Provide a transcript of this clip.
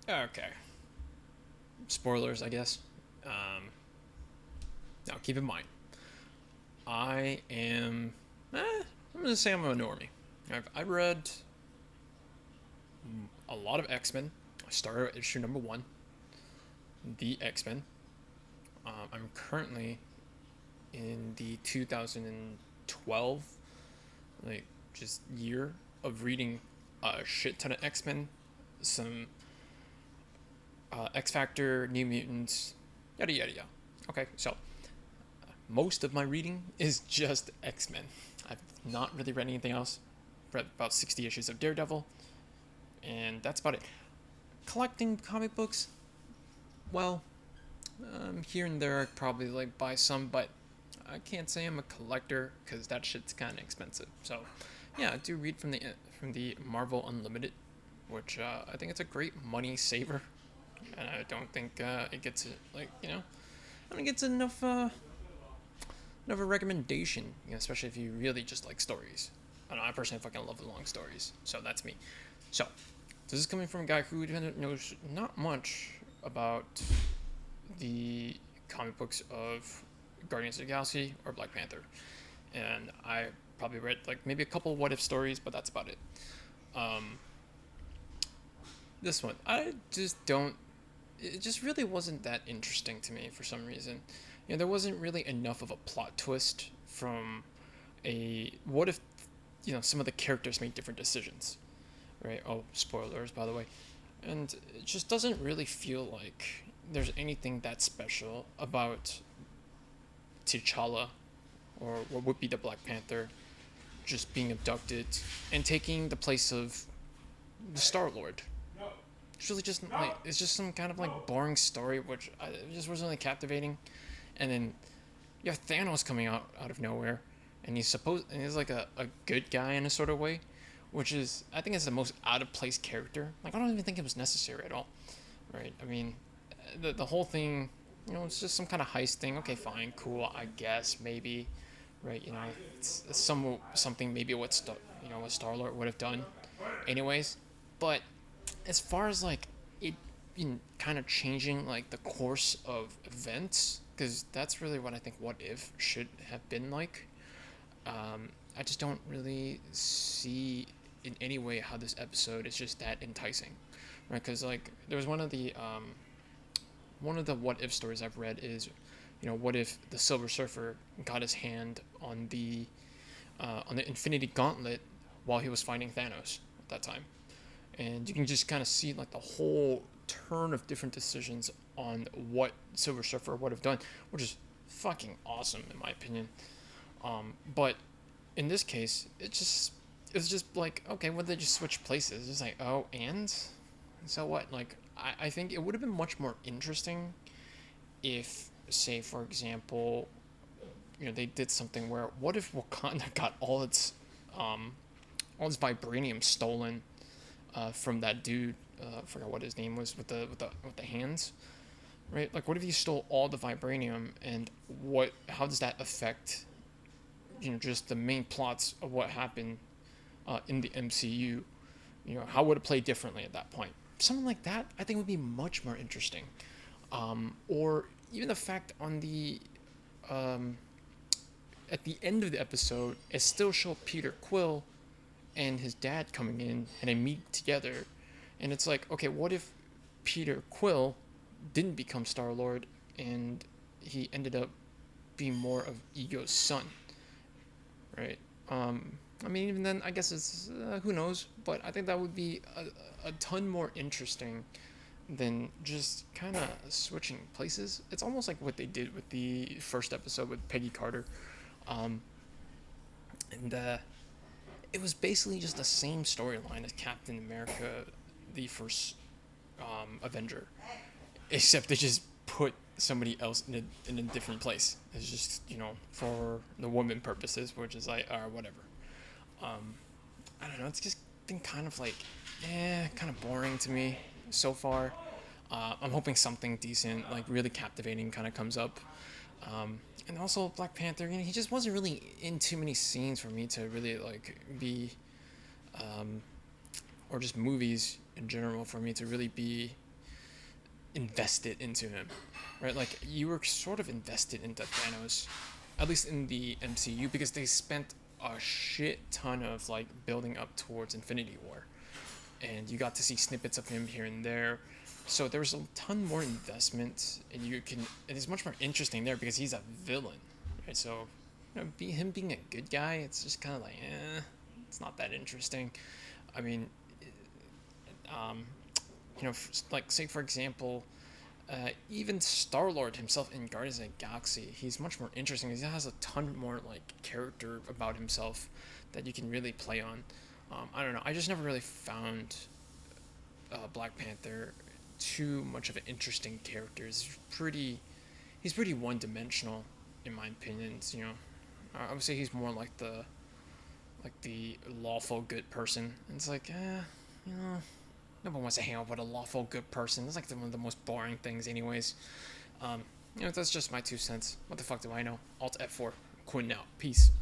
Okay. Spoilers, I guess. Um, Now, keep in mind, I am. I'm gonna say I'm a normie. I read a lot of X Men. I started at issue number one, the X Men. I'm currently in the 2012, like, just year of reading a shit ton of X Men, some X Factor, New Mutants, yada yada yada. Okay, so most of my reading is just X Men. I've not really read anything else. Read about 60 issues of Daredevil, and that's about it. Collecting comic books, well, here and there I probably like buy some, but I can't say I'm a collector because that shit's kind of expensive. So, yeah, I do read from the Marvel Unlimited, which I think it's a great money saver, and I don't think it gets I don't get enough enough of a recommendation, especially if you really just like stories. I don't know, I personally fucking love the long stories, so that's me. So, this is coming from a guy who knows not much about the comic books of Guardians of the Galaxy or Black Panther, and I probably read like maybe a couple what if stories, but that's about it. Um, this one, I just don't. It just really wasn't that interesting to me for some reason. There wasn't really enough of a plot twist from a what if some of the characters made different decisions, right? Oh, spoilers, by the way. And it just doesn't really feel like there's anything that special about T'Challa or what would be the Black Panther just being abducted and taking the place of the Star Lord. It's really just like it's just some kind of like boring story, which it just wasn't really captivating. And then you have Thanos coming out of nowhere, and he's like a good guy in a sort of way, which is I think is the most out of place character. Like I don't even think it was necessary at all, right? I mean, the whole thing, it's just some kind of heist thing. Okay, fine, cool, I guess maybe, right? It's something maybe what Star Lord would have done, anyways. But as far as like it being kind of changing like the course of events, because that's really what I think what if should have been like. I just don't really see in any way how this episode is just that enticing, right? Because like there was one of the what if stories I've read is, what if the Silver Surfer got his hand on the Infinity Gauntlet while he was fighting Thanos at that time, and you can just kind of see like the whole turn of different decisions on what Silver Surfer would have done, which is fucking awesome in my opinion. But in this case, it was just like okay, well they just switch places. It's like oh and so what? Like I think it would have been much more interesting if, say for example, they did something where what if Wakanda got um all its vibranium stolen from that dude. I forgot what his name was with the hands, right? Like, what if he stole all the vibranium, and how does that affect, just the main plots of what happened in the MCU? How would it play differently at that point? Something like that, I think, would be much more interesting. Or even the fact um, at the end of the episode, it still showed Peter Quill and his dad coming in, and they meet together, and it's like, okay, what if Peter Quill didn't become Star Lord, and he ended up being more of Ego's son, right? I mean, even then, I guess it's who knows, but I think that would be a ton more interesting than just kind of switching places. It's almost like what they did with the first episode with Peggy Carter, um, and it was basically just the same storyline as Captain America, the first Avenger, except they just put somebody else in a different place. It's just for the woman purposes, which is like whatever. Um, I don't know. It's just been kind of like, kind of boring to me so far. I'm hoping something decent, like really captivating, kind of comes up. And also Black Panther, he just wasn't really in too many scenes for me to really like um, or just movies in general for me to really be invested into him, right? Like you were sort of invested into Thanos, at least in the MCU, because they spent a shit ton of like building up towards Infinity War, and you got to see snippets of him here and there. So there was a ton more investment, and it's much more interesting there because he's a villain, right? So, him being a good guy, it's just kind of like, it's not that interesting. I mean, um, like say for example, even Star Lord himself in Guardians of the Galaxy, he's much more interesting because he has a ton more like character about himself that you can really play on. I don't know. I just never really found Black Panther too much of an interesting character. He's pretty one dimensional in my opinion. I would say he's more like the lawful good person. And it's like, you know, no one wants to hang out with a lawful good person. It's like one of the most boring things, anyways. That's just my 2 cents. What the fuck do I know? Alt F4. Quitting out. Peace.